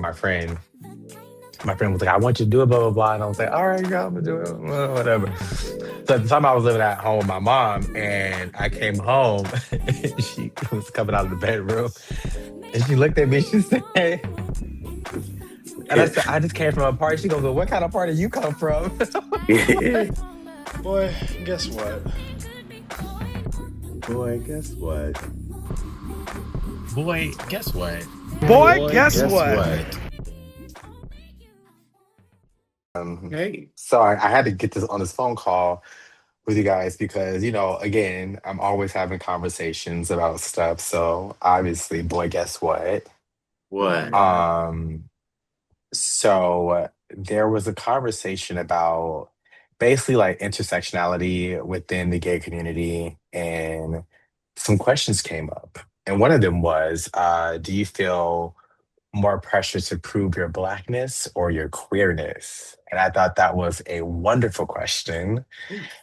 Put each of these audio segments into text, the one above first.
my friend. My friend was like, "I want you to do it, blah blah blah," and I was like, "All right, girl, I'm gonna do it, whatever." So at the time, I was living at home with my mom, and I came home. And she was coming out of the bedroom, and she looked at me. She said, and I said, "I just came from a party." She goes, "Well, what kind of party you come from?" Boy, guess what? Boy, guess what? Boy, guess what? Boy, Boy, guess guess what? what? Hey. So I had to get this on this phone call with you guys because, again, I'm always having conversations about stuff. So obviously, boy, guess what? What? What? Um, so there was a conversation about basically like intersectionality within the gay community, and some questions came up. And one of them was, do you feel more pressure to prove your blackness or your queerness? And I thought that was a wonderful question.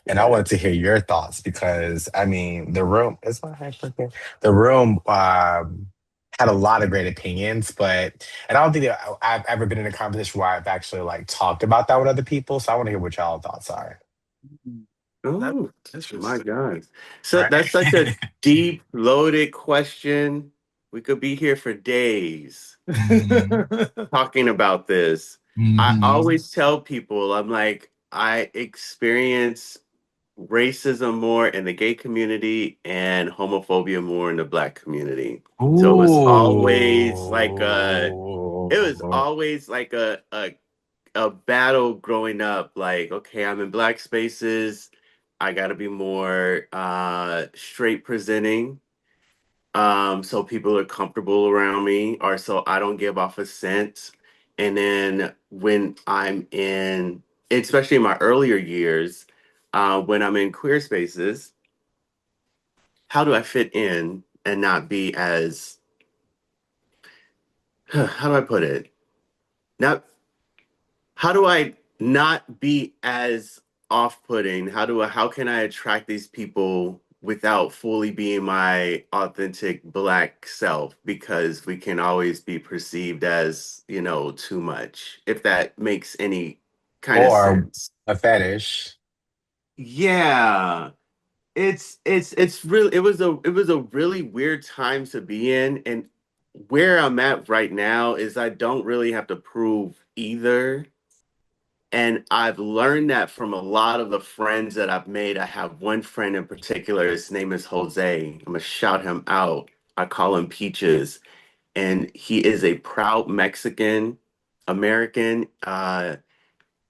And I Yeah. wanted to hear your thoughts because I mean, the room is my hair cooking. The room had a lot of great opinions, but and I don't think that I've ever been in a conversation where I've actually like talked about that with other people. So I want to hear what y'all thoughts are. That's Oh, my interesting. God. So Right. that's such a deep, loaded question. We could be here for days Hmm. talking about this. I Hmm. always tell people, I'm like, I experience racism more in the gay community and homophobia more in the black community. So it was Ooh. always like a battle growing up. Like, okay, I'm in black spaces. I got to be more straight presenting, so people are comfortable around me, or so I don't give off a scent. And then when I'm in, especially in my earlier years, when I'm in queer spaces, how do I fit in and not be as, how do I put it? Not how do I not be as off-putting? How can I attract these people without fully being my authentic black self? Because we can always be perceived as, too much, if that makes any kind of Or sense. a fetish. Yeah. It's really it was a really weird time to be in, and where I'm at right now is I don't really have to prove either. And I've learned that from a lot of the friends that I've made. I have one friend in particular, his name is Jose. I'm gonna shout him out. I call him Peaches. And he is a proud Mexican American.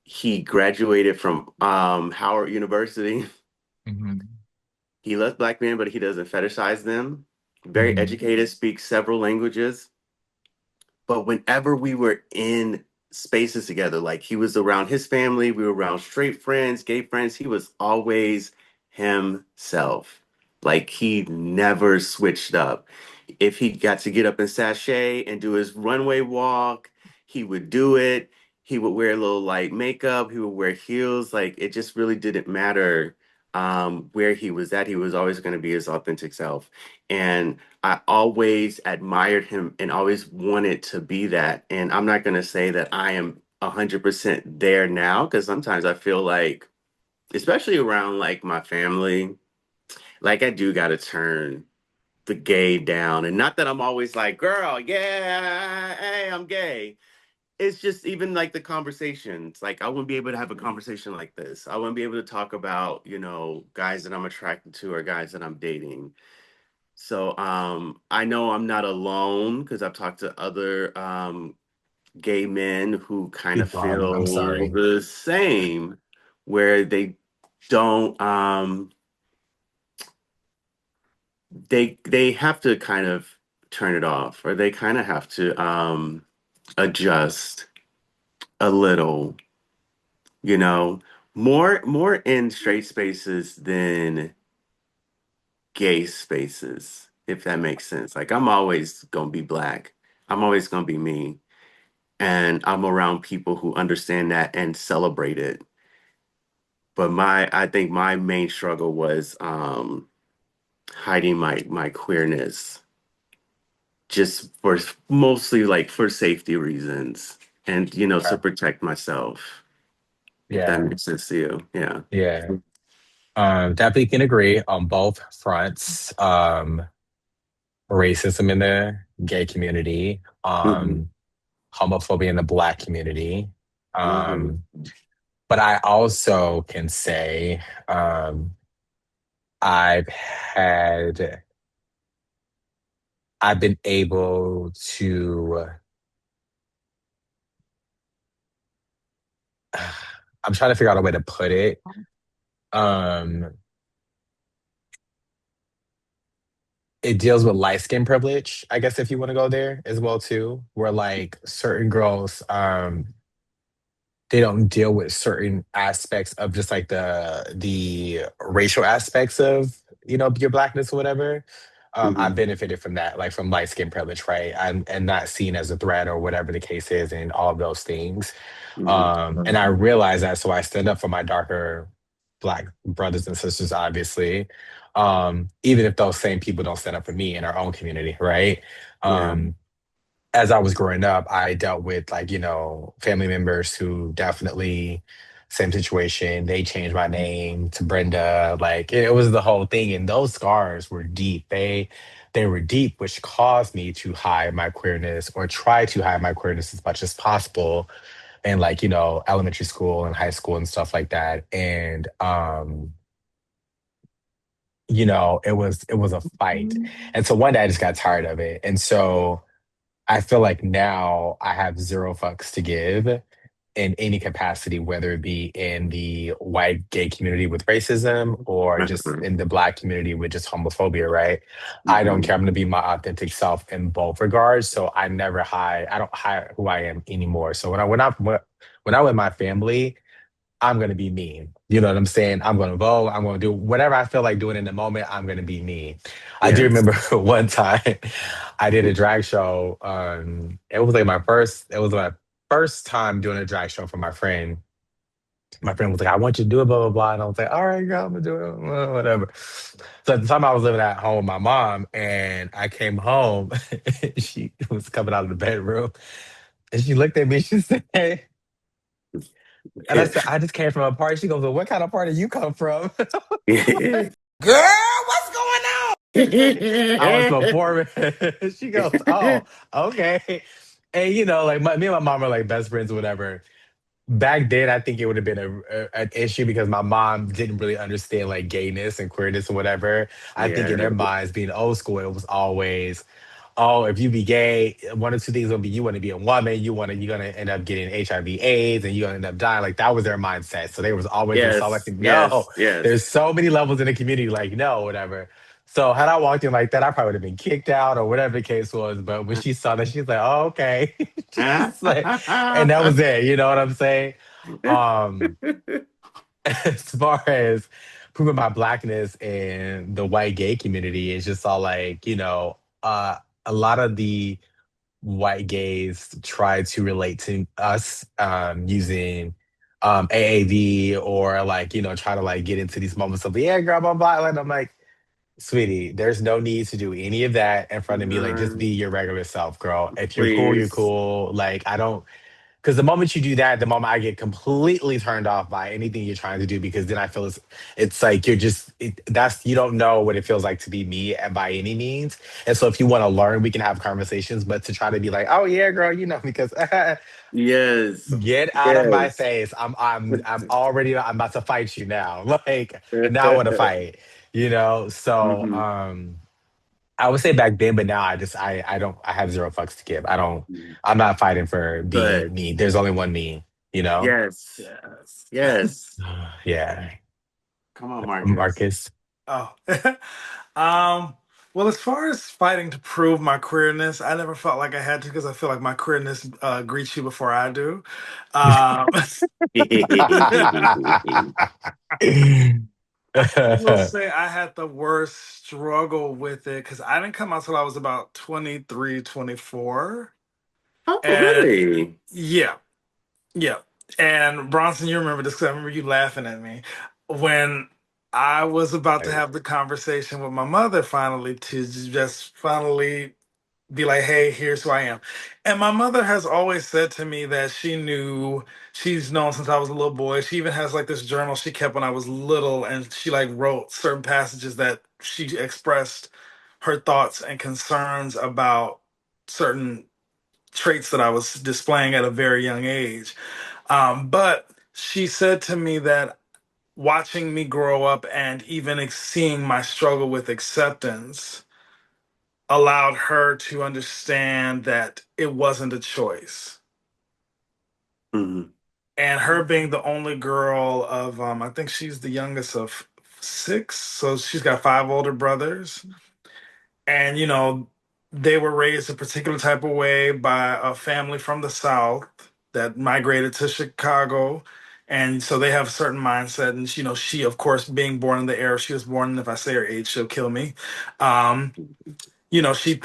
He graduated from Howard University. Hmm. He loves black men, but he doesn't fetishize them. Very Hmm. educated, speaks several languages. But whenever we were in spaces together, like he was around his family, we were around straight friends, gay friends, he was always himself. Like he never switched up. If he got to get up and sashay and do his runway walk, he would do it. He would wear a little light makeup, he would wear heels. Like it just really didn't matter where he was at. He was always going to be his authentic self. And I always admired him and always wanted to be that. And I'm not going to say that I am 100% there now, because sometimes I feel like, especially around like my family, like I do got to turn the gay down. And not that I'm always like, girl, yeah, hey, I'm gay. It's just even like the conversations. Like I wouldn't be able to have a conversation like this. I wouldn't be able to talk about, guys that I'm attracted to or guys that I'm dating. So I know I'm not alone because I've talked to other gay men who kind of People, I'm feel sorry. the same, where they don't they have to kind of turn it off, or they kind of have to adjust a little, you know, more in straight spaces than gay spaces, if that makes sense. Like I'm always gonna be black. I'm always gonna be me. And I'm around people who understand that and celebrate it. But I think my main struggle was hiding my queerness. just for mostly like for safety reasons and to Okay. protect myself, if that Yeah. makes sense to you. Yeah. Yeah. Definitely can agree on both fronts. Racism in the gay community, Hmm. homophobia in the Black community. Hmm. Um, but I also can say I've had, I've been able to, I'm trying to figure out a way to put it. Um, it deals with light skin privilege, I guess, if you want to go there as well too, where like certain girls, they don't deal with certain aspects of just like the racial aspects of your blackness or whatever. I Hmm. benefited from that, like from light skin privilege, right? And not seen as a threat or whatever the case is, and all of those things. Hmm. And I realized that, so I stand up for my darker black brothers and sisters, obviously. Even if those same people don't stand up for me in our own community, right? Yeah. Um, as I was growing up, I dealt with like, family members who definitely same situation. They changed my name to Brenda. Like it was the whole thing. And those scars were deep. They were deep, which caused me to hide my queerness or try to hide my queerness as much as possible in like, elementary school and high school and stuff like that. And it was a fight. And so one day I just got tired of it. And so I feel like now I have zero fucks to give in any capacity, whether it be in the white gay community with racism or just Uh-huh. in the black community with just homophobia, right? I don't Hmm. care. I'm going to be my authentic self in both regards. So I never hide. I don't hide who I am anymore. So when I with my family, I'm going to be me. You know what I'm saying? I'm going to vote. I'm going to do whatever I feel like doing in the moment. I'm going to be me. I do Yes. remember one time I did a drag show. It was my first time doing a drag show for my friend. My friend was like, I want you to do it, blah, blah, blah. And I was like, all right, girl, I'm going to do it, whatever. So at the time I was living at home with my mom and I came home. She was coming out of the bedroom and she looked at me. She said, and I said, I just came from a party. She goes, well, what kind of party you come from? Girl, what's going on? I was performing. She goes, oh, okay. And like me and my mom are like best friends or whatever. Back then, I think it would have been an issue because my mom didn't really understand like gayness and queerness or whatever. I think in Yeah. their minds, being old school, it was always, oh, if you be gay, one or two things will be you want to be a woman, you're gonna end up getting HIV/AIDS, and you're gonna end up dying. Like that was their mindset. So they was always just all like, Yes. no, Yes. Yes. there's so many levels in the community, like no, whatever. So had I walked in like that, I probably would have been kicked out or whatever the case was. But when she saw that, she's like, oh, okay. She's like, and that was it. You know what I'm saying? Um, as far as proving my blackness in the white gay community, it's just all like, a lot of the white gays try to relate to us using AAV or like, try to like get into these moments of, yeah, girl, blah, blah. And I'm like, sweetie, there's no need to do any of that in front of me. Like, just be your regular self, girl. If you're cool, you're Please. cool. Like, I don't, because the moment you do that, the moment I get completely turned off by anything you're trying to do, because then I feel it's like you don't know what it feels like to be me and by any means. And so if you want to learn, we can have conversations, but to try to be like, oh yeah, girl, because Yes. get out of my Yes. face. I'm about to fight you now. Like now I want to fight, So Hmm. I would say back then, but now I don't I have zero fucks to give. I'm not fighting for being Good. me. There's only one me, you know? Yes. Yes. Yes. Yeah. Come on, Marcus. Marcus. Oh. um, well, as far as fighting to prove my queerness, I never felt like I had to because I feel like my queerness greets you before I do. Um, I will say I had the worst struggle with it because I didn't come out till I was about 23, 24. Oh, And really? yeah, yeah. And Bronson, you remember this because I remember you laughing at me when I was about to have the conversation with my mother finally to just finally be like, hey, here's who I am. And my mother has always said to me that she knew, she's known since I was a little boy. She even has like this journal she kept when I was little, and she like wrote certain passages that she expressed her thoughts and concerns about certain traits that I was displaying at a very young age. But she said to me that watching me grow up and even seeing my struggle with acceptance allowed her to understand that it wasn't a choice. Mhm. And her being the only girl of, I think she's the youngest of six, so she's got five older brothers. And, they were raised a particular type of way by a family from the South that migrated to Chicago. And so they have a certain mindset. And, she, of course, being born in the era she was born in, if I say her age, she'll kill me. Um,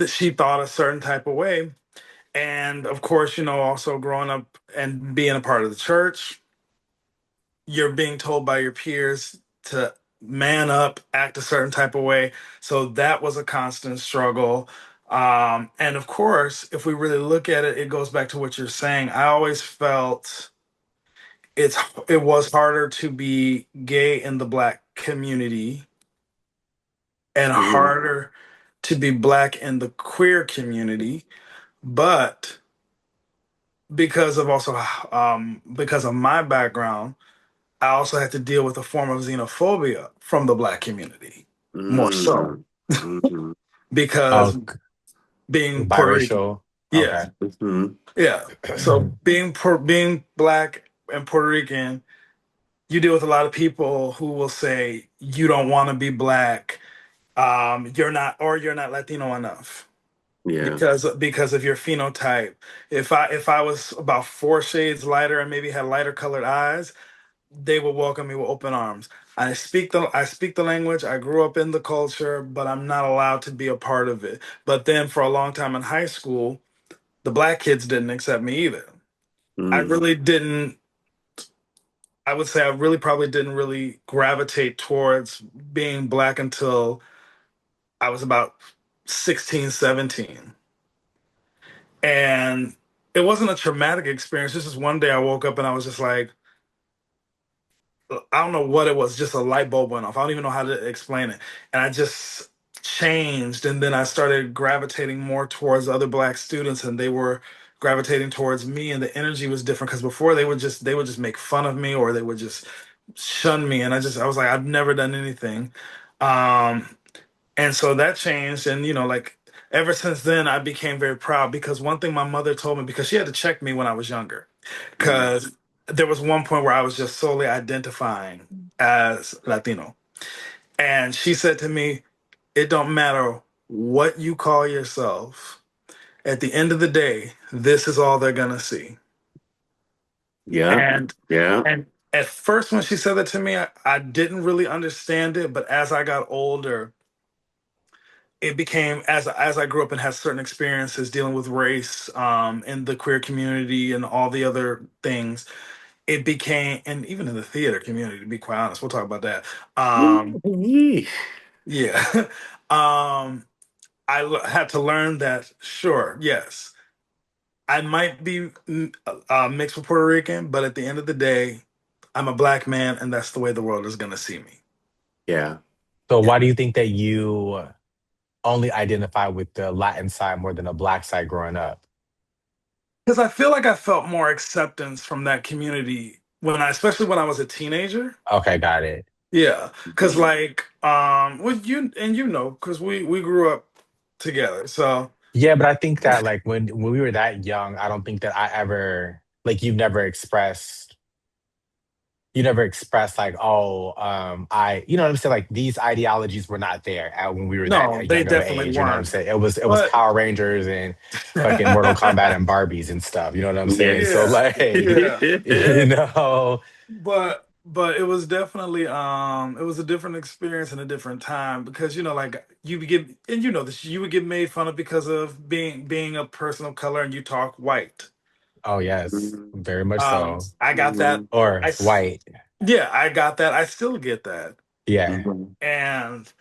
she thought a certain type of way. And of course, also growing up and being a part of the church, you're being told by your peers to man up, act a certain type of way. So that was a constant struggle. And of course, if we really look at it, it goes back to what you're saying. I always felt it's it was harder to be gay in the black community and Mhm. harder to be black in the queer community, but because of my background, I also had to deal with a form of xenophobia from the black community, more so Mhm. Mhm. because Oh, being Puerto Rican. biracial. Yeah, Okay. Mhm. yeah. So being black and Puerto Rican, you deal with a lot of people who will say you don't want to be black, you're not Latino enough Yeah. because of your phenotype. If I was about four shades lighter and maybe had lighter colored eyes, they will welcome me with open arms. I speak the language. I grew up in the culture, but I'm not allowed to be a part of it. But then for a long time in high school, the black kids didn't accept me either. I Mm. really didn't. I would say I really probably didn't really gravitate towards being black until I was about 16, 17. And it wasn't a traumatic experience. This is one day I woke up and I was just like, I don't know what it was, just a light bulb went off. I don't even know how to explain it. And I just changed. And then I started gravitating more towards other black students and they were gravitating towards me and the energy was different because before they would just make fun of me or they would just shun me. And I was like, I've never done anything. Um, and so that changed. And, like ever since then, I became very proud because one thing my mother told me, because she had to check me when I was younger, Mm. because there was one point where I was just solely identifying as Latino. And she said to me, it don't matter what you call yourself. At the end of the day, this is all they're gonna see. Yeah. And Yeah. and at first when she said that to me, I didn't really understand it, but as I got older, it became as I grew up and had certain experiences dealing with race in the queer community and all the other things, it became, and even in the theater community, to be quite honest, we'll talk about that. Yee. Yeah. um had to learn that, sure, yes, I might be mixed with Puerto Rican, but at the end of the day, I'm a black man and that's the way the world is going to see me. Yeah. So Yeah, why do you think that you only identify with the Latin side more than the black side growing up? because I feel like I felt more acceptance from that community especially when I was a teenager. Okay, got it. Yeah, because Mhm. like with you and because we grew up together, so Yeah, but I think that like when we were that young, I don't think that I ever like you never expressed like, oh, you know what I'm saying? Like these ideologies were not there when we were that no, they young of an definitely age. You know what I'm weren't. saying? It was But Power Rangers and fucking Mortal Kombat and Barbies and stuff. You know what I'm saying? So yeah, like, yeah. you know, But it was definitely it was a different experience and a different time because like you would get and this you would get made fun of because of being a person of color and you talk white. oh yes, Mhm. very much so. I got that. Mhm. Or I s- white. yeah, I got that. I still get that. Yeah. Mhm. And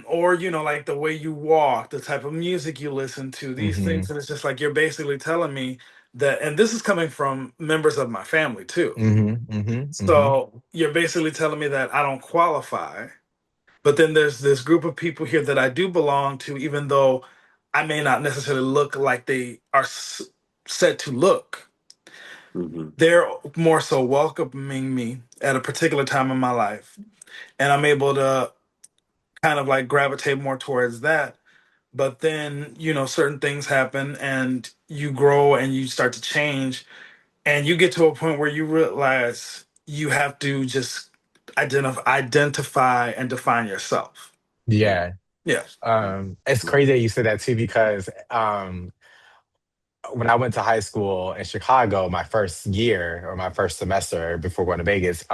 Or like the way you walk, the type of music you listen to, these Mm-hmm. things. And it's just like you're basically telling me that, and this is coming from members of my family too. Mm-hmm. Mm-hmm. Mm-hmm. So you're basically telling me that I don't qualify. But then there's this group of people here that I do belong to, even though I may not necessarily look like they are said to look. Hmm. They're more so welcoming me at a particular time in my life. And I'm able to kind of like gravitate more towards that. But then, certain things happen and you grow and you start to change. And you get to a point where you realize you have to just identify and define yourself. Yeah. Yeah. It's crazy that you said that too, because when I went to high school in Chicago, my first year or my first semester before going to Vegas,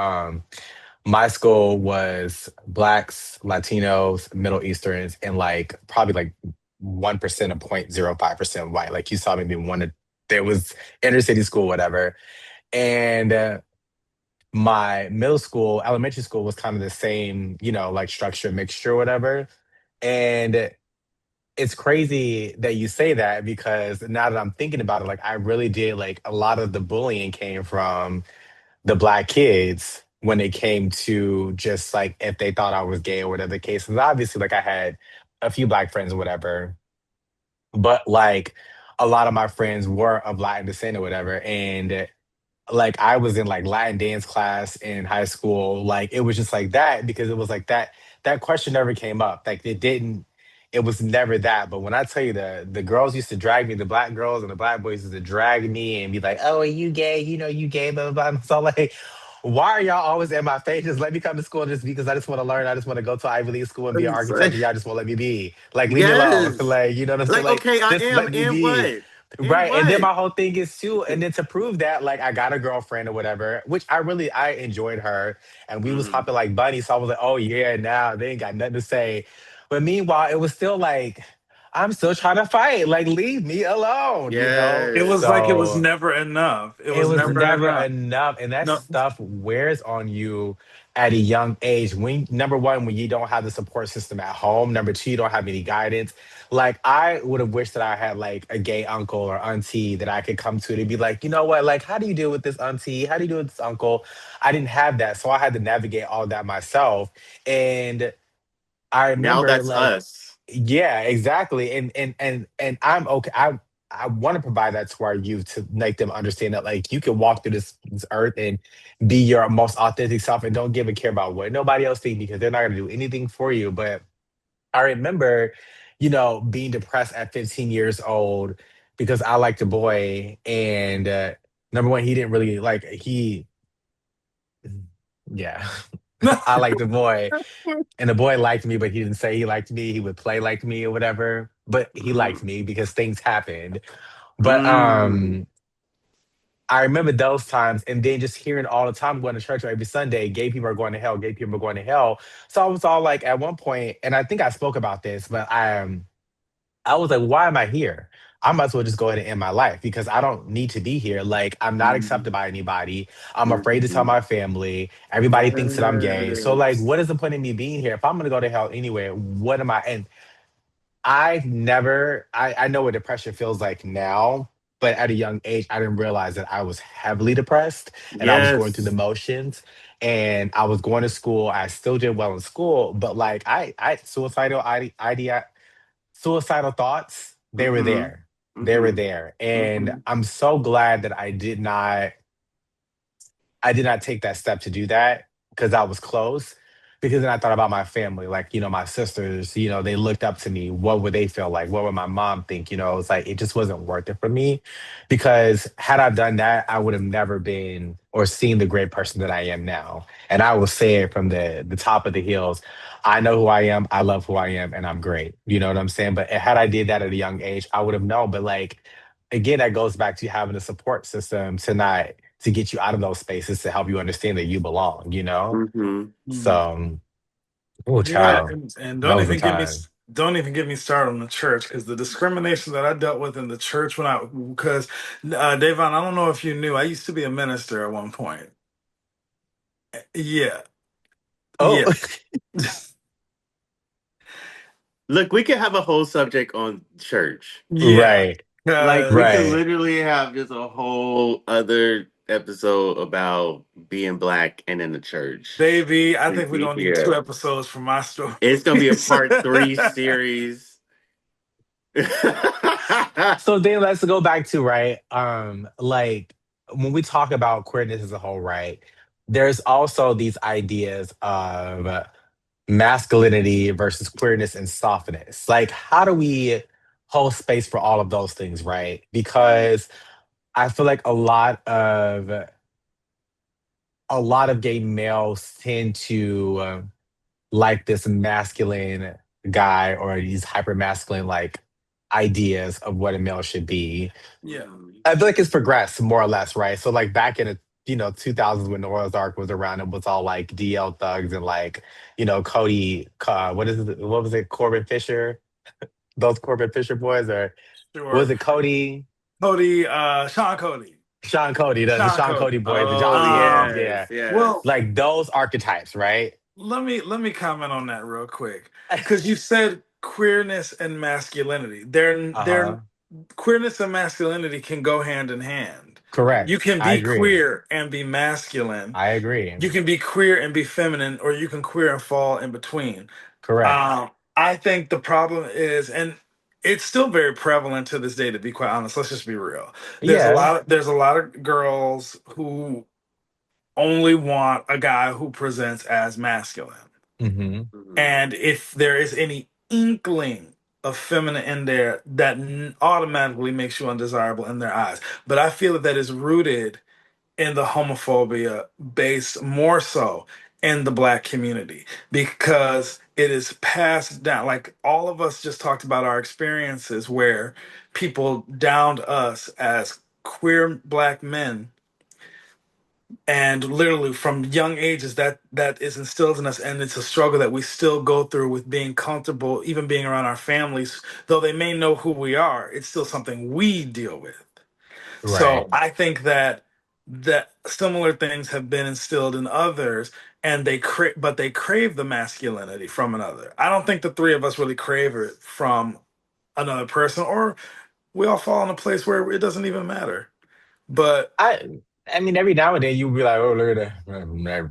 my school was blacks, Latinos, Middle Easterns, and like probably like 1% or 0.05% white. Like you saw maybe there was inner city school, whatever. And my middle school, elementary school was kind of the same, like structure, mixture, whatever. And it's crazy that you say that because now that I'm thinking about it, like I really did like a lot of the bullying came from the black kids when it came to just like if they thought I was gay or whatever the case. And obviously, like I had a few black friends or whatever, but like a lot of my friends were of Latin descent or whatever. And like I was in like Latin dance class in high school. Like it was just like that because it was like that question never came up. Like it was never that. But when I tell you the girls used to drag me, the black girls and the black boys used to drag me and be like, "Oh, are you gay? You know you gay, blah blah blah." So like, why are y'all always in my face? Just let me come to school just because I just want to learn. I just want to go to Ivy League school and be an architect, and y'all just won't let me be. Like, leave me alone. Yes. Like, you know what I'm saying? Like, Like, okay, I just am, let me and be. what? And Right. And then what? my whole thing is too, and then to prove that, like I got a girlfriend or whatever, which I enjoyed her and we was Hmm. hopping like bunnies. So I was like, oh yeah, now they ain't got nothing to say. But meanwhile, it was still like, I'm still trying to fight. Like, leave me alone. It was like Yes. it was So never enough. It it was was never never enough. enough. And that No. stuff wears on you at a young age. When number one, when you don't have the support system at home. Number two, you don't have any guidance. Like I would have wished that I had like a gay uncle or auntie that I could come to be like, you know what, like how do you deal with this auntie? How do you deal with this uncle? I didn't have that. So I had to navigate all that myself. And I Now remember that's like, us. yeah, exactly. And I'm okay. I want to provide that to our youth to make them understand that like you can walk through this earth and be your most authentic self and don't give a care about what nobody else thinks because they're not gonna do anything for you. But I remember, being depressed at 15 years old because I liked a boy and number one, he didn't really like yeah. I liked the boy and the boy liked me, but he didn't say he liked me. He would play like me or whatever. But he liked Mm. me because things happened. But Mm. I remember those times and then just hearing all the time going to church every Sunday, gay people are going to hell, gay people are going to hell. So I was all like at one point, and I think I spoke about this, but I was like, why am I here? I might as well just go ahead and end my life because I don't need to be here. Like, I'm not accepted Mm. by anybody. I'm afraid to tell Mhm. my family. Everybody thinks that I'm gay. So, like, Yes. what is the point of me being here? If I'm going to go to hell anyway, what am I? And I know what depression feels like now, but at a young age, I didn't realize that I was heavily depressed and I was going through the Yes. motions and I was going to school. I still did well in school, but like, I suicidal thoughts, they were Mm-hmm. there. They were Mm-hmm. there. And Mm-hmm. I'm so glad that I did not take that step to do that because I was close. Because then I thought about my family, like, my sisters, they looked up to me. What would they feel like? What would my mom think? It's like, it just wasn't worth it for me. Because had I done that, I would have never been or seen the great person that I am now. And I will say it from the top of the hills. I know who I am. I love who I am, and I'm great. You know what I'm saying? But had I did that at a young age, I would have known. But like, again, that goes back to having a support system to get you out of those spaces to help you understand that you belong. Mm-hmm. Mhm. So, oh, Yeah, child, and that was the time. don't even get me started on the church because the discrimination that I dealt with in the church because Davon, I don't know if you knew, I used to be a minister at one point. Yeah, Oh, yeah. Look, we could have a whole subject on church. Yeah, Right. Like we because could Right. literally have just a whole other episode about being black and in the church. baby, I We think we're be gonna need two here. episodes for my It's gonna be a stories. part 3 series. So then let's go back to, right, like when we talk about queerness as a whole, right, there's also these ideas of masculinity versus queerness and softness. Like, how do we hold space for all of those things, right? Because I feel like a lot of gay males tend to like this masculine guy, or these hyper masculine like ideas of what a male should be. Yeah, Mhm. I feel like it's progressed more or less, right? So like back in the 2000s when Noah's Ark was around, it was all like DL thugs and like Cody. What is it? What was it? Corbin Fisher. Those Corbin Fisher boys, or was sure. it Cody? Cody, Sean Cody, Sean Cody, the Sean Sean Cody. Cody boys, the Oh Johnson boys, Um, yeah, yes, yes. well, like those archetypes, right? let me comment on that real quick because you said queerness and masculinity. They're Uh-huh. queerness and masculinity can go hand in hand. You Correct. can I be agree. queer and be masculine. I agree. You can be queer and be feminine, or you can queer and fall in between. Correct. I think the problem is, and it's still very prevalent to this day. To be quite honest, let's just be real. Yeah. There's a lot of girls who only want a guy who presents as masculine. Hmm. Mhm. And if there is any inkling of feminine in there, that automatically makes you undesirable in their eyes. But I feel that is rooted in the homophobia based more so in the black community because it is passed down. Like all of us just talked about our experiences where people downed us as queer black men, and literally from young ages that is instilled in us, and it's a struggle that we still go through with being comfortable even being around our families. Though they may know who we are, it's still something we deal with. So Right. I think that similar things have been instilled in others, and they crave the masculinity from another. I don't think the three of us really crave it from another person, or we all fall in a place where it doesn't even matter. But I mean, every now and then you'll be like, oh, look at that man,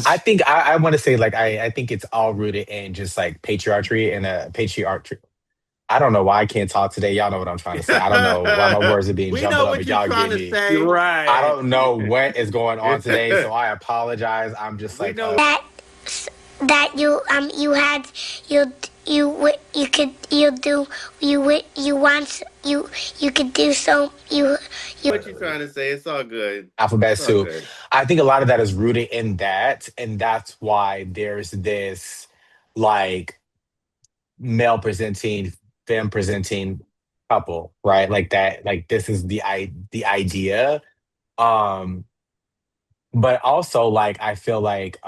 I think I want to say, like, I think it's all rooted in just like patriarchy and a patriarchy. I don't know why I can't talk today. Y'all know what I'm trying to say. I don't know why my words are being We know jumbled up, what but you're y'all trying get to me. you're say. I right. don't know what is going on today, so I apologize. I'm just We like, know. that that you had you could you do you want you could do so you What you trying to say. It's all good. alphabet It's all soup. good. I think a lot of that is rooted in that, and that's why there's this like male presenting, femme presenting couple, right? Like that, like this is the idea. Um, but also like I feel like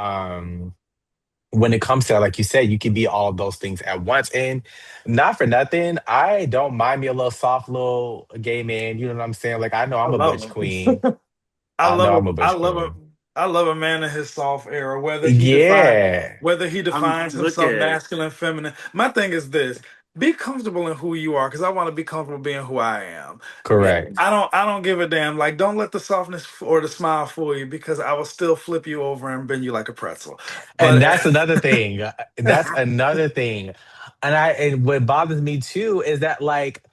when it comes to, like you said, you can be all of those things at once. And not for nothing, I don't mind me a little soft little gay man. You know what I'm saying? Like I know I I'm a love butch them. queen. I know I'm a I butch love a queen. I love a man in his soft era, Yeah, whether he I'm defines look himself at. masculine, feminine. My thing is this: be comfortable in who you are, because I want to be comfortable being who I am. correct. I don't give a damn. Like, don't let the softness or the smile fool you, because I will still flip you over and bend you like a pretzel. And But that's another thing. That's another thing. And what bothers me too is that like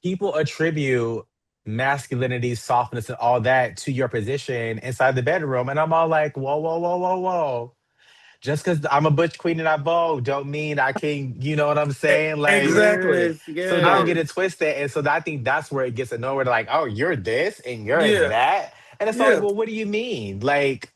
people attribute masculinity, softness, and all that to your position inside the bedroom. And I'm all like, whoa, whoa, whoa, whoa, whoa. Just because I'm a butch queen and I vogue don't mean I can, you know what I'm saying? Like, exactly. Yes, so don't I get yes. it twisted. And so I think that's where it gets annoyed. Where they're like, oh, you're this and you're yeah that. And it's all like, yeah. well, what do you mean? Like,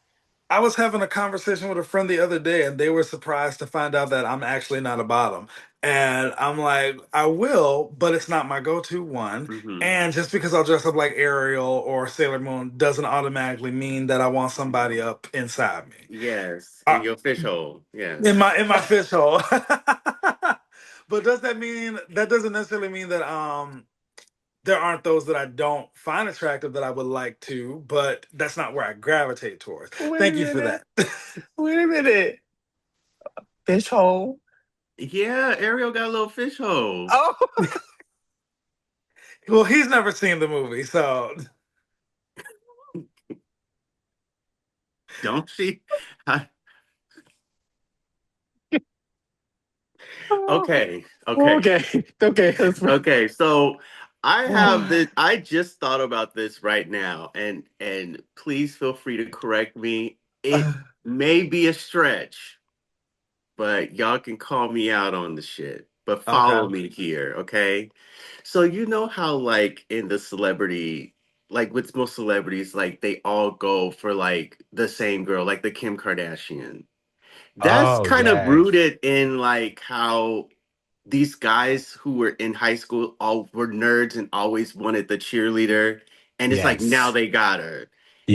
I was having a conversation with a friend the other day, and they were surprised to find out that I'm actually not a bottom. And I'm like, I will, but it's not my go-to one. Hmm. And just because I'll dress up like Ariel or Sailor Moon doesn't automatically mean that I want somebody up inside me. Yes, in Uh, your fish hole. in Yes. my fish hole. But does that mean that doesn't necessarily mean that there aren't those that I don't find attractive that I would like to, but that's not where I gravitate towards. wait a Thank you for minute. that. Wait a minute. Fish hole. Yeah, Ariel got a little fish hole. Oh, Well, he's never seen the movie, so Don't she? Okay, okay, okay, okay. okay. So I have this. I just thought about this right now, and please feel free to correct me. It may be a stretch, but y'all can call me out on the shit. But okay. follow me here, okay? So you know how like in the celebrity, like with most celebrities, like they all go for like the same girl, like the Kim Kardashian. That's Oh kind of yes, rooted in like how these guys who were in high school all were nerds and always wanted the cheerleader. And it's like now yes, they got her.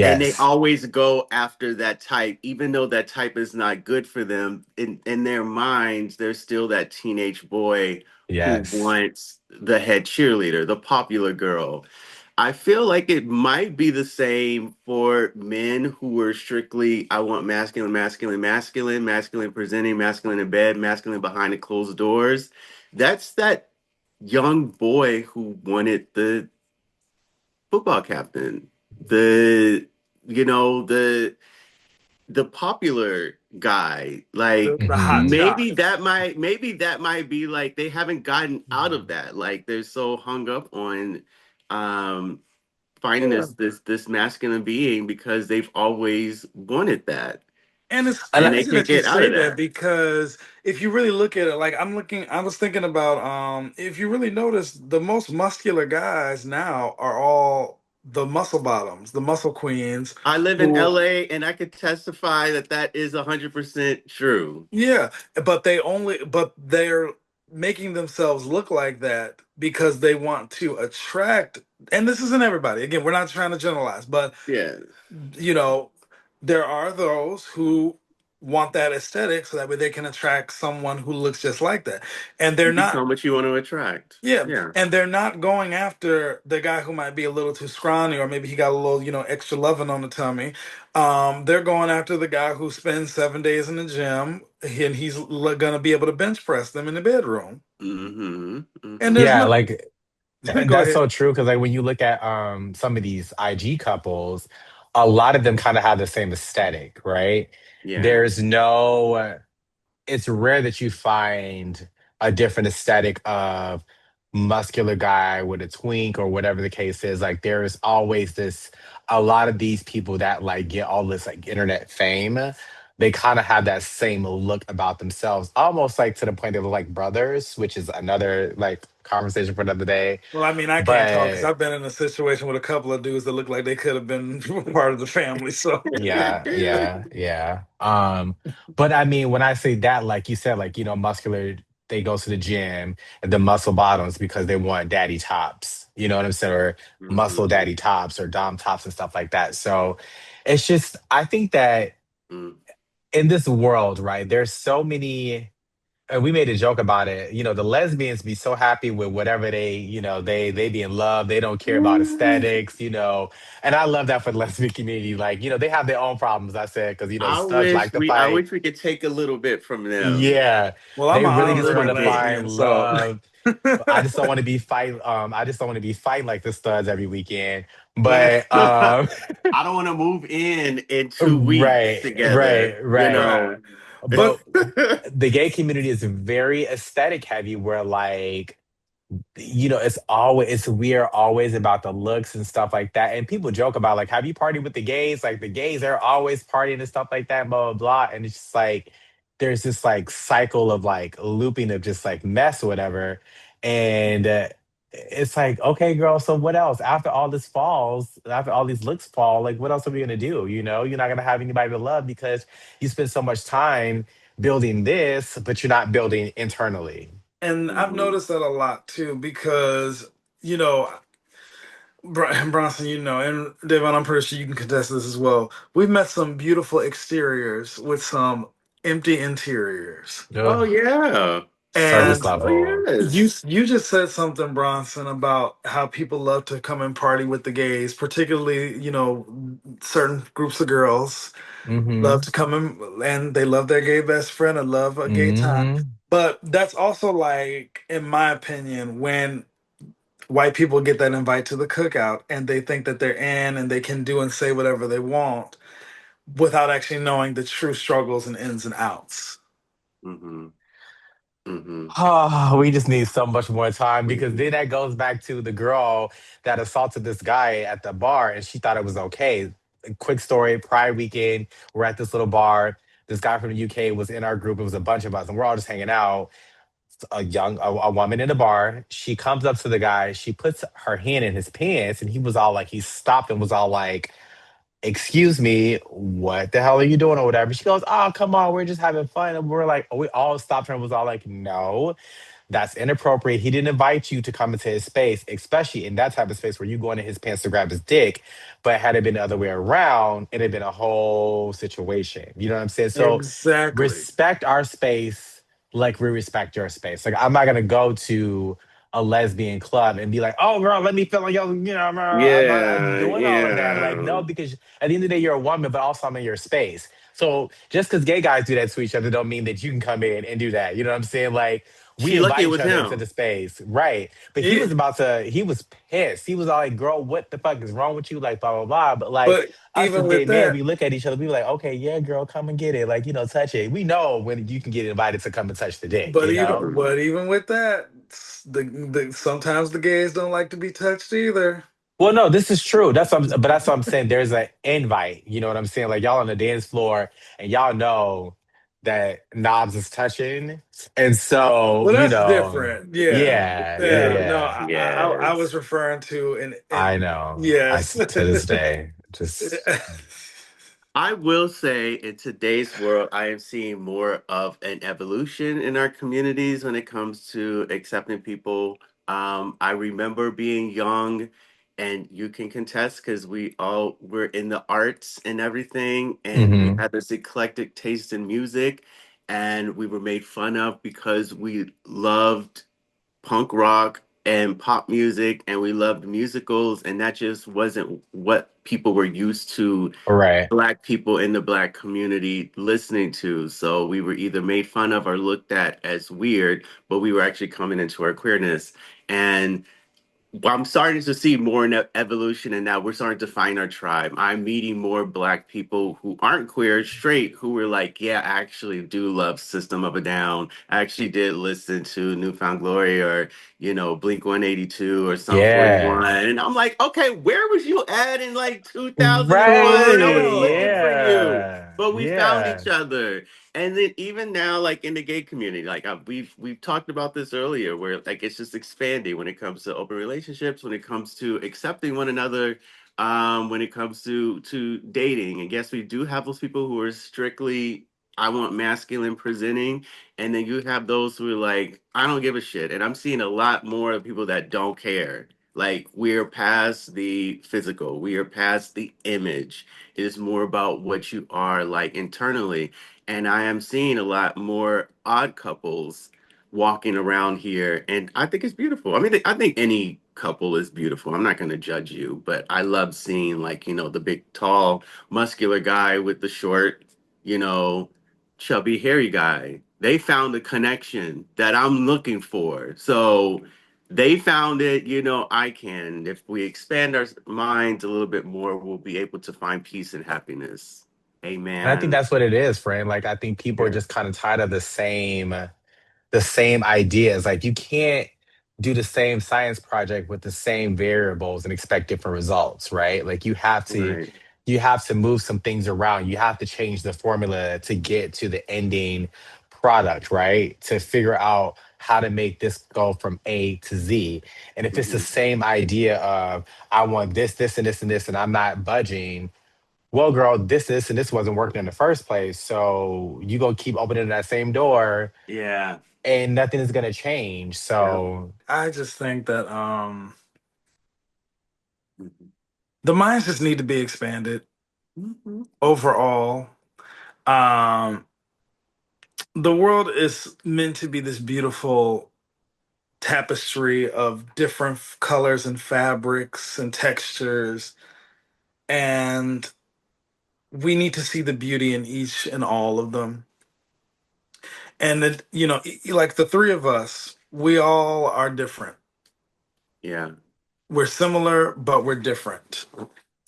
And they yes, always go after that type, even though that type is not good for them. In their minds, there's still that teenage boy who yes. wants the head cheerleader, the popular girl. I feel like it might be the same for men who were strictly, I want masculine, masculine, masculine, masculine presenting, masculine in bed, masculine behind the closed doors. That's that young boy who wanted the football captain, the, you know, the popular guy. Like The hot Hmm. shot. maybe that might be like they haven't gotten out of that. Like they're so hung up on um finding Yeah. this masculine being because they've always wanted that And it's And and they crazy can't that you get out say of that that. because if you really look at it, like I was thinking about if you really notice the most muscular guys now are all the muscle bottoms, the muscle queens I live in who LA and I could testify that that is 100% true. yeah, but they're making themselves look like that because they want to attract, and this isn't everybody. Again, we're not trying to generalize, but Yeah, you know, there are those who want that aesthetic so that way they can attract someone who looks just like that. And they're you not, become what you want to attract. yeah, Yeah. and they're not going after the guy who might be a little too scrawny or maybe he got a little, extra loving on the tummy. They're going after the guy who spends 7 days in the gym and he's going to be able to bench press them in the bedroom. Mm-hmm. And there's Mm-hmm. yeah, not, like go that's ahead. so true because like when you look at some of these IG couples, a lot of them kind of have the same aesthetic, right? Yeah. There's no it's rare that you find a different aesthetic of muscular guy with a twink or whatever the case is. Like there's always this a lot of these people that like get all this like internet fame. They kind of have that same look about themselves, almost like to the point they look like brothers, which is another like conversation for another day. Well, I mean, I can't talk because But I've been in a situation with a couple of dudes that look like they could have been part of the family. So, yeah, yeah, yeah. But I mean, when I say that, like you said, like, muscular, they go to the gym and the muscle bottoms because they want daddy tops, you know what I'm saying? Or muscle Mm-hmm. daddy tops or dom tops and stuff like that. So it's just, I think that Mm. in this world, right, there's so many and we made a joke about it. The lesbians be so happy with whatever they be in love. They don't care about aesthetics. And I love that for the lesbian community. Like, they have their own problems. I said because studs like to I fight. wish we could take a little bit from them. Yeah, well, I'm they an really just want honorary to find lesbian. So, love. I just don't want to be fight. I just don't want to be fighting like the studs every weekend. Man, But I don't want to move in 2 weeks right, together, right, you right. right. know. But But the gay community is very aesthetic heavy. Where like we are always about the looks and stuff like that. And people joke about like, have you partied with the gays? Like the gays are always partying and stuff like that, blah blah blah. And it's just like there's this like cycle of like looping of just like mess or whatever. And it's like, okay, girl, so what else? After all this falls, after all these looks fall, like what else are we gonna do? You're not gonna have anybody to love because you spend so much time building this, but you're not building internally. and I've Mhm. noticed that a lot too because you know, Bronson, and Davon, I'm pretty sure you can contest this as well. We've met some beautiful exteriors with some empty interiors. Oh Ugh. yeah. Surface And Oh level. you yes. you just said something, Bronson, about how people love to come and party with the gays, particularly, certain groups of girls love Hmm. to come in and they love their gay best friend and love a gay time. Hmm. But that's also like, in my opinion, when white people get that invite to the cookout and they think that they're in and they can do and say whatever they want without actually knowing the true struggles and ins and outs. Mm-hmm. Mm-hmm. Oh, we just need so much more time because Mm-hmm. then that goes back to the girl that assaulted this guy at the bar and she thought it was okay. Quick story, Pride weekend, we're at this little bar. This guy from the UK was in our group. It was a bunch of us, and we're all just hanging out. A woman in the bar. She comes up to the guy. She puts her hand in his pants, and he was all like, he stopped and was all like, "Excuse me, what the hell are you doing?" or whatever. She goes, "Oh, come on, we're just having fun." And we're like, we all stopped her and was all like, "No, that's inappropriate. He didn't invite you to come into his space, especially in that type of space where you go into his pants to grab his dick. But had it been the other way around, it'd have been a whole situation. You know what I'm saying? So Exactly. respect our space like we respect your space. Like I'm not gonna go to a lesbian club and be like, "Oh, girl, let me feel like yo, you know, I'm not Yeah, doing all of that." Like, yeah. no, because at the end of the day, you're a woman, but also I'm in your space. So just because gay guys do that to each other, don't mean that you can come in and do that. You know what I'm saying? Like we She lucky invite it each was other into him. the space, right? But he Yeah. was about to, he was pissed. He was all like, "Girl, what the fuck is wrong with you?" Like, blah, blah, blah. But like But us as even gay with men, that, we look at each other, we be like, "Okay, yeah, girl, come and get it." Like, touch it. We know when you can get invited to come and touch the dick, but you know? even Mm-hmm. but even with that, the sometimes the gays don't like to be touched either. Well, no, this is true. But that's what I'm saying. There's an invite. You know what I'm saying? Like y'all on the dance floor and y'all know that knobs is touching. And so, Well, that's different. Yeah, yeah, yeah, yeah. No, yeah. I was Yes. referring to in I know. yes. To this day, just I will say in today's world, I am seeing more of an evolution in our communities when it comes to accepting people. I remember being young, and you can contest because we all were in the arts and everything, and we hmm had this eclectic taste in music, and we were made fun of because we loved punk rock and pop music and we loved musicals, and that just wasn't what people were used to right. black people in the black community listening to. So we were either made fun of or looked at as weird, but we were actually coming into our queerness. And well, I'm starting to see more in evolution, and now we're starting to find our tribe. I'm meeting more black people who aren't queer, straight, who were like, "Yeah, I actually do love System of a Down. I actually did listen to Newfound Glory or Blink 182 or Sum Yeah. 41." And I'm like, "Okay, where was you at in like For 2001? I was real. looking for you." Yeah. But we found Yeah. each other. And then even now, like in the gay community, like we've talked about this earlier, where like it's just expanding when it comes to open relationships, when it comes to accepting one another, when it comes to dating. And yes, we do have those people who are strictly I want masculine presenting, and then you have those who are like I don't give a shit. And I'm seeing a lot more of people that don't care. Like we're past the physical, we are past the image. It is more about what you are like internally, and I am seeing a lot more odd couples walking around here, and I think it's beautiful. I mean, I think any couple is beautiful. I'm not going to judge you, but I love seeing like the big, tall, muscular guy with the short, you know, chubby, hairy guy. They found the connection that I'm looking for. So they found it, I can. If we expand our minds a little bit more, we'll be able to find peace and happiness. And I think Amen. that's what it is, friend. Like I think people are Yeah. just kind of tired of the same ideas. Like you can't do the same science project with the same variables and expect different results, right? Like Right. you have to move some things around. You have to change the formula to get to the ending product, right? To figure out how to make this go from A to Z. And if it's the Mhm. same idea of I want this, this, and this, and this, and I'm not budging, well, girl, this, and this wasn't working in the first place. So you go keep opening that same door Yeah. and nothing is gonna change. Yep. So I just think that Mhm. the minds just need to be expanded Mhm. overall. Um the world is meant to be this beautiful tapestry of different colors and fabrics and textures, and we need to see the beauty in each and all of them. And that, like the three of us, we all are different. Yeah. We're similar, but we're different.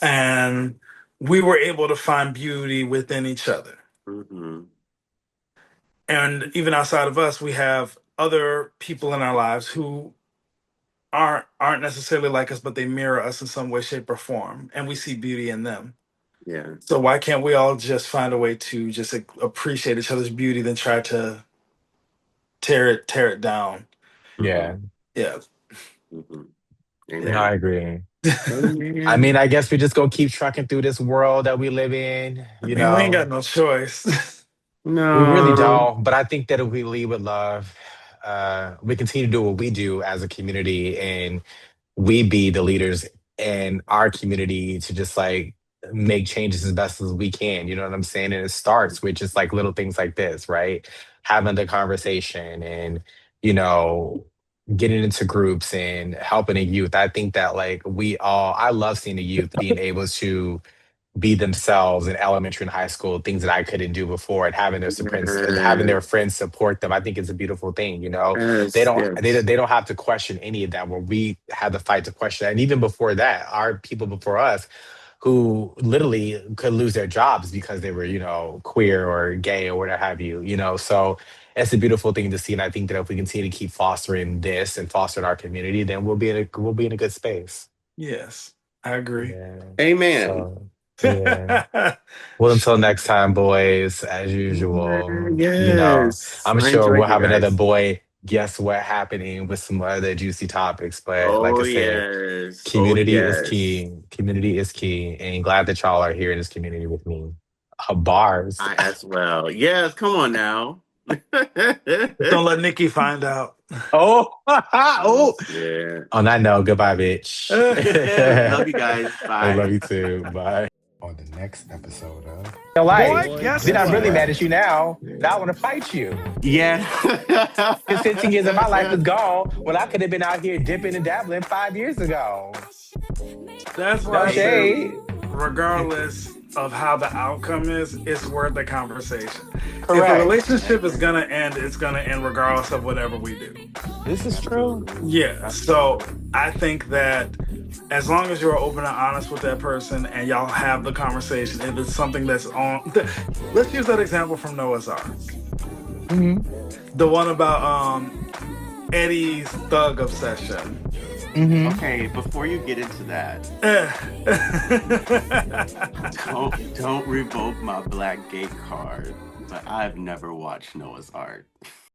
And we were able to find beauty within each other. Mm-hmm. And even outside of us, we have other people in our lives who aren't necessarily like us, but they mirror us in some way, shape, or form, and we see beauty in them. Yeah. So why can't we all just find a way to just appreciate each other's beauty, than try to tear it down? Mm-hmm. Yeah. Yeah. Mm-hmm. No, I Amen. agree. I mean, Amen. I guess we just gonna keep trucking through this world that we live in, I you mean, we ain't got know. no choice. We really No. don't, but I think that if we lead with love, we continue to do what we do as a community, and we be the leaders in our community to just like make changes as best as we can. You know what I'm saying? And it starts with just like little things like this, right? Having the conversation and, you know, getting into groups and helping the youth. I think that like I love seeing the youth being able to be themselves in elementary and high school, things that I couldn't do before, and having Yes. their friends support them. I think it's a beautiful thing. You know, they Yes. don't they, Yes. they don't have to question any of that. Where we had the fight to question that, and even before that, our people before us who literally could lose their jobs because they were, queer or gay or whatever have you. So it's a beautiful thing to see, and I think that if we continue to keep fostering this and fostering our community, then we'll be in a good space. Yes, I agree. Yeah. Amen. So yeah. Well, until next time, boys, as usual, Yes. I'm I sure enjoyed we'll you have another guys. boy guess what happening with some other juicy topics. But like Oh I said, yes. Oh community is yes. key. Community is key. And glad that y'all are here in this community with me. Bars. I as well. Yes. Come on now. Don't let Nikki find out. Oh, Oh oh. shit. On that note, goodbye, bitch. Love you guys. I Bye. love you too. Bye. On the next episode of Your Life. Boy, guess Then I'm really mad what? at you now. Now I want to fight you. Yeah. Because 15 years of my life is gone when I could have been out here dipping and dabbling 5 years ago. That's why No I said, shade. regardless of how the outcome is, it's worth the conversation. If a Correct. relationship is gonna end, it's gonna end regardless of whatever we do. This is true. Yeah. So I think that as long as you're open and honest with that person and y'all have the conversation, if it's something that's on, let's use that example from Noah's Ark, Hmm. the one about Eddie's thug obsession. Hmm. Okay, before you get into that, don't revoke my black gay card. But I've never watched Noah's Ark.